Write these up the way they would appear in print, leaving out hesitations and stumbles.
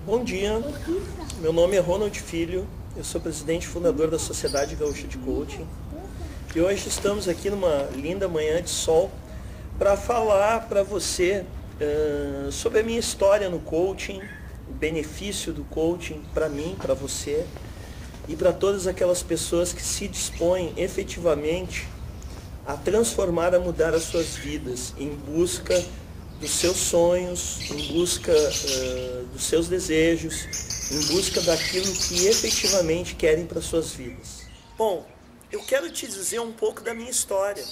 Bom dia, meu nome é Ronald Filho, eu sou presidente e fundador da Sociedade Gaúcha de Coaching e hoje estamos aqui numa linda manhã de sol para falar para você sobre a minha história no coaching, o benefício do coaching para mim, para você e para todas aquelas pessoas que se dispõem efetivamente a transformar, a mudar as suas vidas em busca dos seus sonhos, em busca dos seus desejos, em busca daquilo que efetivamente querem para suas vidas. Bom, eu quero te dizer um pouco da minha história.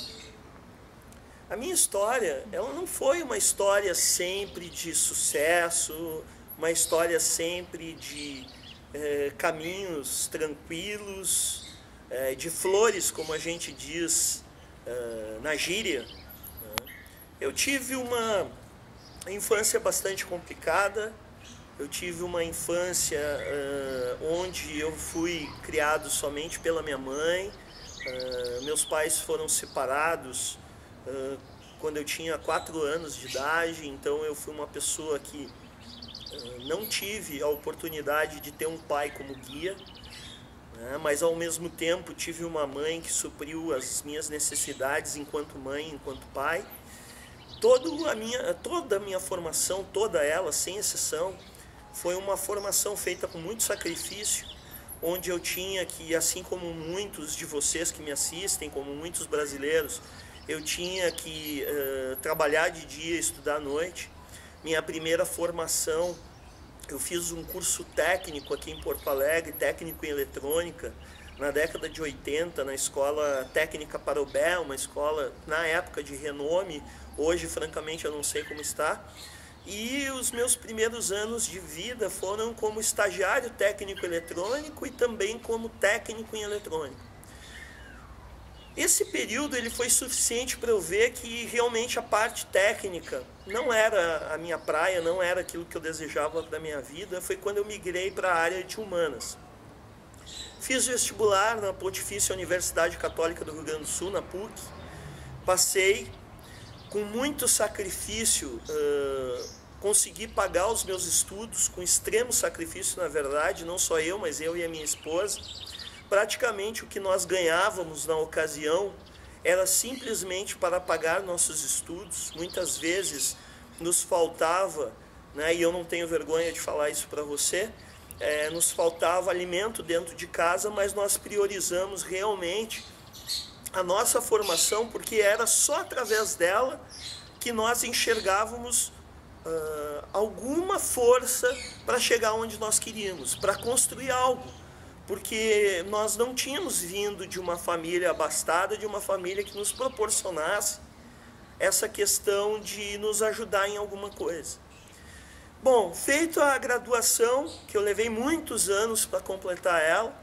A minha história, ela não foi uma história sempre de sucesso, uma história sempre de caminhos tranquilos, de flores, como a gente diz na gíria. Eu tive uma infância bastante complicada, eu tive uma infância onde eu fui criado somente pela minha mãe, meus pais foram separados quando eu tinha 4 anos de idade, então eu fui uma pessoa que não tive a oportunidade de ter um pai como guia, mas ao mesmo tempo tive uma mãe que supriu as minhas necessidades enquanto mãe, enquanto pai. Toda a minha formação, toda ela, sem exceção, foi uma formação feita com muito sacrifício, onde eu tinha que, assim como muitos de vocês que me assistem, como muitos brasileiros, eu tinha que trabalhar de dia e estudar à noite. Minha primeira formação, eu fiz um curso técnico aqui em Porto Alegre, técnico em eletrônica, na década de 80, na Escola Técnica Parobé, uma escola, na época, de renome. Hoje, francamente, eu não sei como está. E os meus primeiros anos de vida foram como estagiário técnico eletrônico e também como técnico em eletrônica. Esse período ele foi suficiente para eu ver que realmente a parte técnica não era a minha praia, não era aquilo que eu desejava para a minha vida. Foi quando eu migrei para a área de humanas. Fiz vestibular na Pontifícia Universidade Católica do Rio Grande do Sul, na PUC. Passei. Com muito sacrifício, consegui pagar os meus estudos, com extremo sacrifício, na verdade, não só eu, mas eu e a minha esposa. Praticamente o que nós ganhávamos na ocasião era simplesmente para pagar nossos estudos. Muitas vezes nos faltava, né, e eu não tenho vergonha de falar isso para você, nos faltava alimento dentro de casa, mas nós priorizamos realmente a nossa formação, porque era só através dela que nós enxergávamos alguma força para chegar onde nós queríamos, para construir algo, porque nós não tínhamos vindo de uma família abastada, de uma família que nos proporcionasse essa questão de nos ajudar em alguma coisa. Bom, feito a graduação, que eu levei muitos anos para completar ela,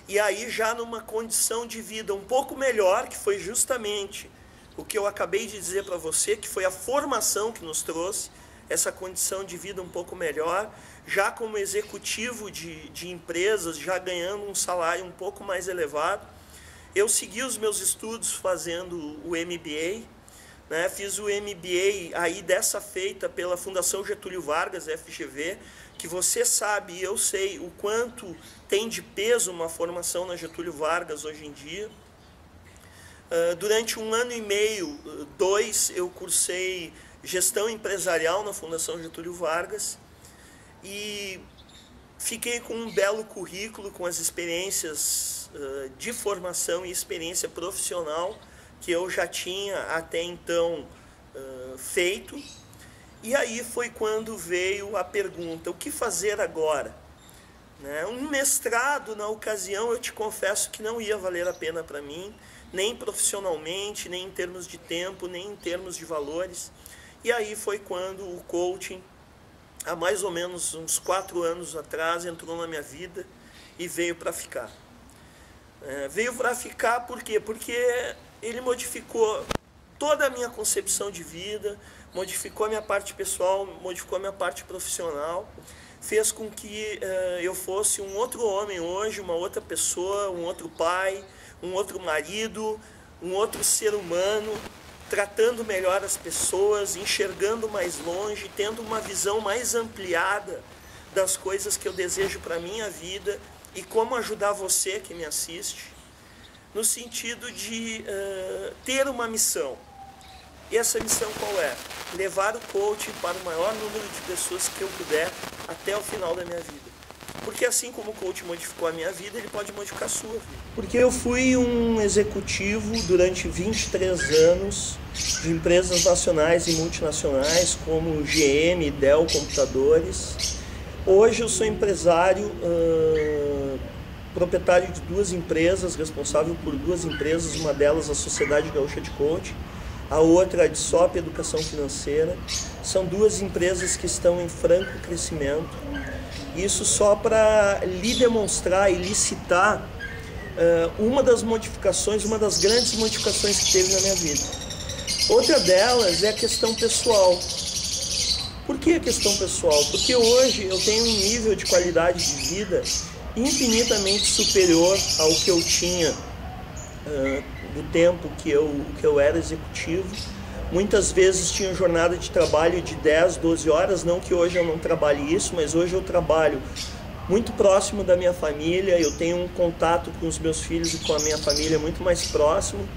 e aí já numa condição de vida um pouco melhor, que foi justamente o que eu acabei de dizer para você, que foi a formação que nos trouxe essa condição de vida um pouco melhor, já como executivo de empresas, já ganhando um salário um pouco mais elevado. Eu segui os meus estudos fazendo o MBA, né? Fiz o MBA aí dessa feita pela Fundação Getúlio Vargas, FGV, que você sabe e eu sei o quanto tem de peso uma formação na Getúlio Vargas hoje em dia. Durante 1 ano e meio, 2, eu cursei gestão empresarial na Fundação Getúlio Vargas e fiquei com um belo currículo, com as experiências de formação e experiência profissional que eu já tinha até então feito. E aí foi quando veio a pergunta, o que fazer agora? Um mestrado, na ocasião, eu te confesso que não ia valer a pena para mim, nem profissionalmente, nem em termos de tempo, nem em termos de valores. E aí foi quando o coaching, há mais ou menos uns 4 anos atrás, entrou na minha vida e veio para ficar. Veio para ficar por quê? Porque ele modificou toda a minha concepção de vida, modificou a minha parte pessoal, modificou a minha parte profissional, fez com que eu fosse um outro homem hoje, uma outra pessoa, um outro pai, um outro marido, um outro ser humano, tratando melhor as pessoas, enxergando mais longe, tendo uma visão mais ampliada das coisas que eu desejo para a minha vida e como ajudar você que me assiste, no sentido de ter uma missão. E essa missão qual é? Levar o coaching para o maior número de pessoas que eu puder até o final da minha vida. Porque assim como o coaching modificou a minha vida, ele pode modificar a sua vida. Porque eu fui um executivo durante 23 anos de empresas nacionais e multinacionais como GM, Dell Computadores. Hoje eu sou empresário, proprietário de 2 empresas, responsável por 2 empresas, uma delas a Sociedade Gaúcha de Coaching, a outra a Adsop Educação Financeira. São 2 empresas que estão em franco crescimento. Isso só para lhe demonstrar e lhe citar uma das modificações, uma das grandes modificações que teve na minha vida. Outra delas é a questão pessoal. Por que a questão pessoal? Porque hoje eu tenho um nível de qualidade de vida infinitamente superior ao que eu tinha do tempo que eu era executivo. Muitas vezes tinha jornada de trabalho de 10, 12 horas, não que hoje eu não trabalhe isso, mas hoje eu trabalho muito próximo da minha família, eu tenho um contato com os meus filhos e com a minha família muito mais próximo.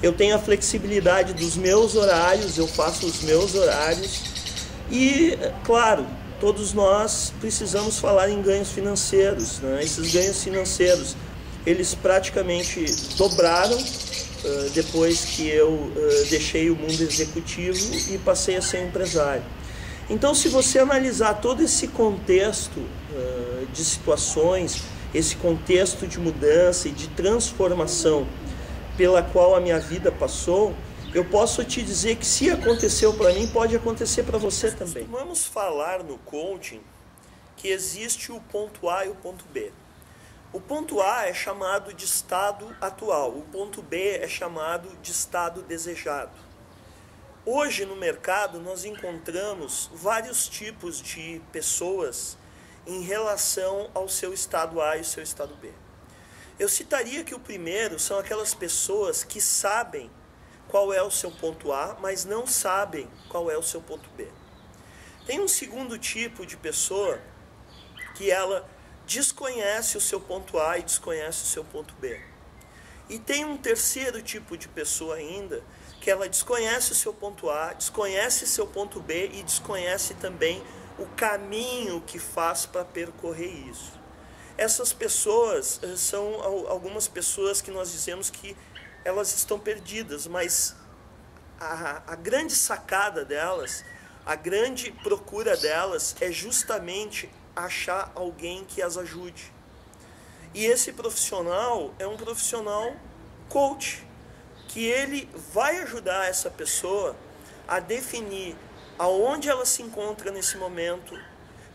Eu tenho a flexibilidade dos meus horários, eu faço os meus horários e, claro, todos nós precisamos falar em ganhos financeiros, né? Esses ganhos financeiros, eles praticamente dobraram depois que eu deixei o mundo executivo e passei a ser empresário. Então, se você analisar todo esse contexto de situações, esse contexto de mudança e de transformação pela qual a minha vida passou, eu posso te dizer que se aconteceu para mim, pode acontecer para você também. Vamos falar no coaching que existe o ponto A e o ponto B. O ponto A é chamado de estado atual, o ponto B é chamado de estado desejado. Hoje no mercado nós encontramos vários tipos de pessoas em relação ao seu estado A e o seu estado B. Eu citaria que o primeiro são aquelas pessoas que sabem qual é o seu ponto A, mas não sabem qual é o seu ponto B. Tem um segundo tipo de pessoa que ela desconhece o seu ponto A e desconhece o seu ponto B. E tem um terceiro tipo de pessoa ainda, que ela desconhece o seu ponto A, desconhece seu ponto B e desconhece também o caminho que faz para percorrer isso. Essas pessoas são algumas pessoas que nós dizemos que elas estão perdidas, mas a grande sacada delas, a grande procura delas é justamente achar alguém que as ajude. E esse profissional é um profissional coach, que ele vai ajudar essa pessoa a definir aonde ela se encontra nesse momento,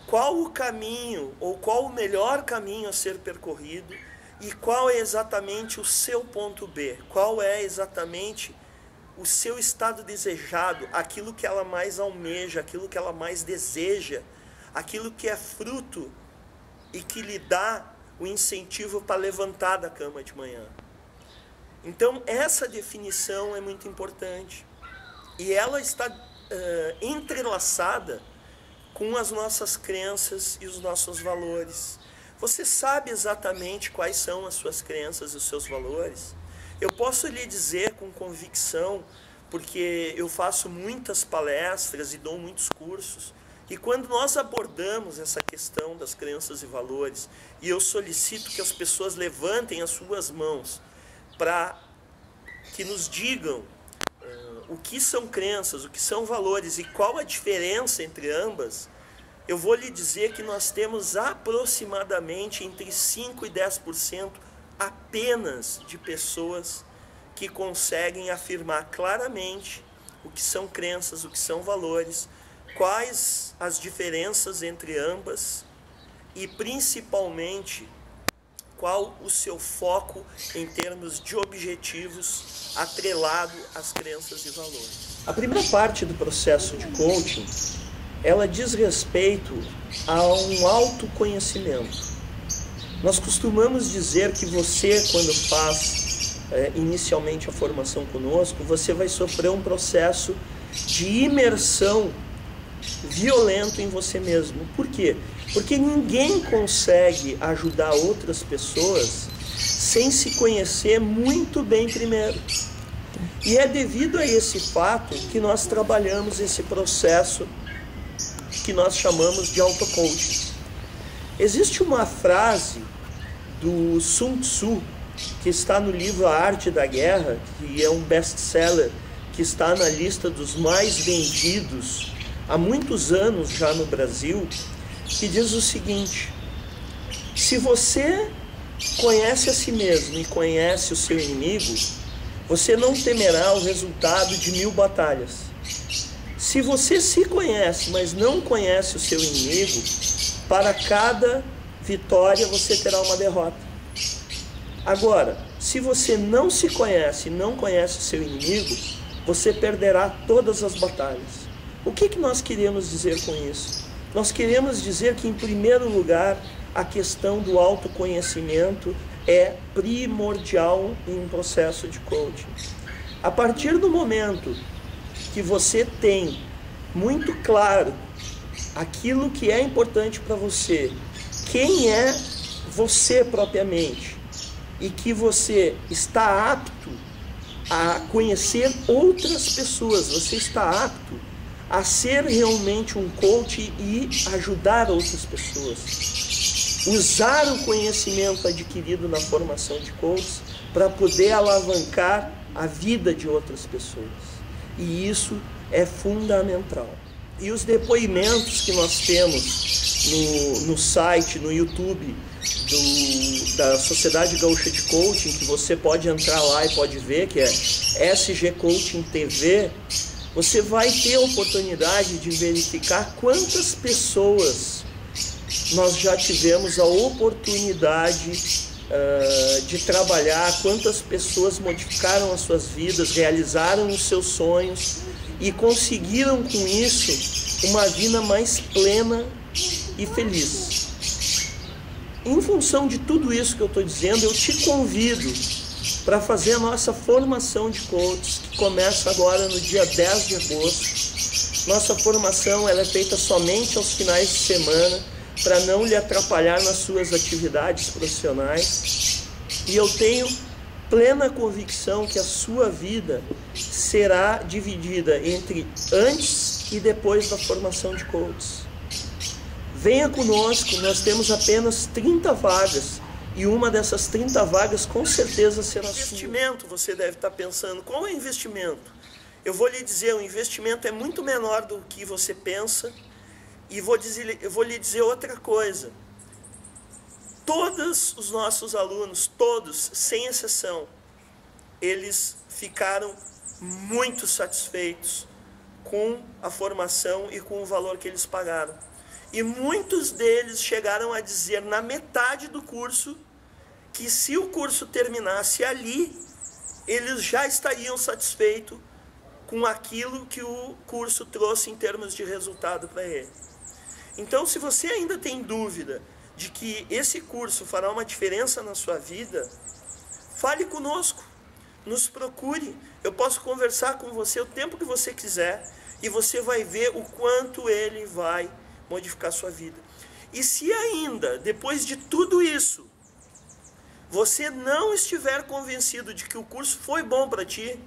qual o caminho ou qual o melhor caminho a ser percorrido e qual é exatamente o seu ponto B, qual é exatamente o seu estado desejado, aquilo que ela mais almeja, aquilo que ela mais deseja, aquilo que é fruto e que lhe dá o incentivo para levantar da cama de manhã. Então, essa definição é muito importante. E ela está entrelaçada com as nossas crenças e os nossos valores. Você sabe exatamente quais são as suas crenças e os seus valores? Eu posso lhe dizer com convicção, porque eu faço muitas palestras e dou muitos cursos, e quando nós abordamos essa questão das crenças e valores, e eu solicito que as pessoas levantem as suas mãos para que nos digam o que são crenças, o que são valores e qual a diferença entre ambas, eu vou lhe dizer que nós temos aproximadamente entre 5% e 10% apenas de pessoas que conseguem afirmar claramente o que são crenças, o que são valores, quais as diferenças entre ambas e, principalmente, qual o seu foco em termos de objetivos atrelado às crenças e valores. A primeira parte do processo de coaching, ela diz respeito a um autoconhecimento. Nós costumamos dizer que você, quando faz inicialmente a formação conosco, você vai sofrer um processo de imersão violento em você mesmo. Por quê? Porque ninguém consegue ajudar outras pessoas sem se conhecer muito bem primeiro. E é devido a esse fato que nós trabalhamos esse processo que nós chamamos de auto-coaching. Existe uma frase do Sun Tzu, que está no livro A Arte da Guerra, que é um best-seller, que está na lista dos mais vendidos há muitos anos já no Brasil, que diz o seguinte: se você conhece a si mesmo e conhece o seu inimigo, você não temerá o resultado de 1000 batalhas. Se você se conhece, mas não conhece o seu inimigo, para cada vitória você terá uma derrota. Agora, se você não se conhece e não conhece o seu inimigo, você perderá todas as batalhas. O que nós queremos dizer com isso? Nós queremos dizer que, em primeiro lugar, a questão do autoconhecimento é primordial em um processo de coaching. A partir do momento que você tem muito claro aquilo que é importante para você, quem é você propriamente, e que você está apto a conhecer outras pessoas, você está apto a ser realmente um coach e ajudar outras pessoas. Usar o conhecimento adquirido na formação de coaches para poder alavancar a vida de outras pessoas. E isso é fundamental. E os depoimentos que nós temos no site, no YouTube da Sociedade Gaúcha de Coaching, que você pode entrar lá e pode ver, que é SG Coaching TV, você vai ter a oportunidade de verificar quantas pessoas nós já tivemos a oportunidade de trabalhar, quantas pessoas modificaram as suas vidas, realizaram os seus sonhos e conseguiram com isso uma vida mais plena e feliz. Em função de tudo isso que eu estou dizendo, eu te convido para fazer a nossa formação de coaches, que começa agora no dia 10 de agosto. Nossa formação ela é feita somente aos finais de semana, para não lhe atrapalhar nas suas atividades profissionais. E eu tenho plena convicção que a sua vida será dividida entre antes e depois da formação de coaches. Venha conosco, nós temos apenas 30 vagas e uma dessas 30 vagas com certeza será sua. Investimento, você deve estar pensando, qual é o investimento? Eu vou lhe dizer, o investimento é muito menor do que você pensa. E eu vou lhe dizer outra coisa. Todos os nossos alunos, todos, sem exceção, eles ficaram muito satisfeitos com a formação e com o valor que eles pagaram. E muitos deles chegaram a dizer, na metade do curso, que se o curso terminasse ali, eles já estariam satisfeitos com aquilo que o curso trouxe em termos de resultado para ele. Então, se você ainda tem dúvida de que esse curso fará uma diferença na sua vida, fale conosco, nos procure. Eu posso conversar com você o tempo que você quiser e você vai ver o quanto ele vai modificar a sua vida. E se ainda, depois de tudo isso, você não estiver convencido de que o curso foi bom para ti,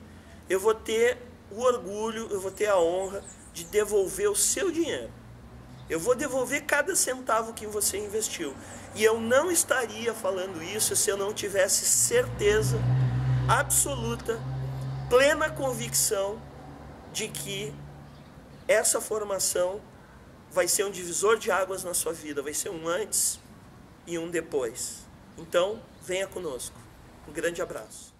eu vou ter o orgulho, eu vou ter a honra de devolver o seu dinheiro. Eu vou devolver cada centavo que você investiu. E eu não estaria falando isso se eu não tivesse certeza absoluta, plena convicção de que essa formação vai ser um divisor de águas na sua vida. Vai ser um antes e um depois. Então, venha conosco. Um grande abraço.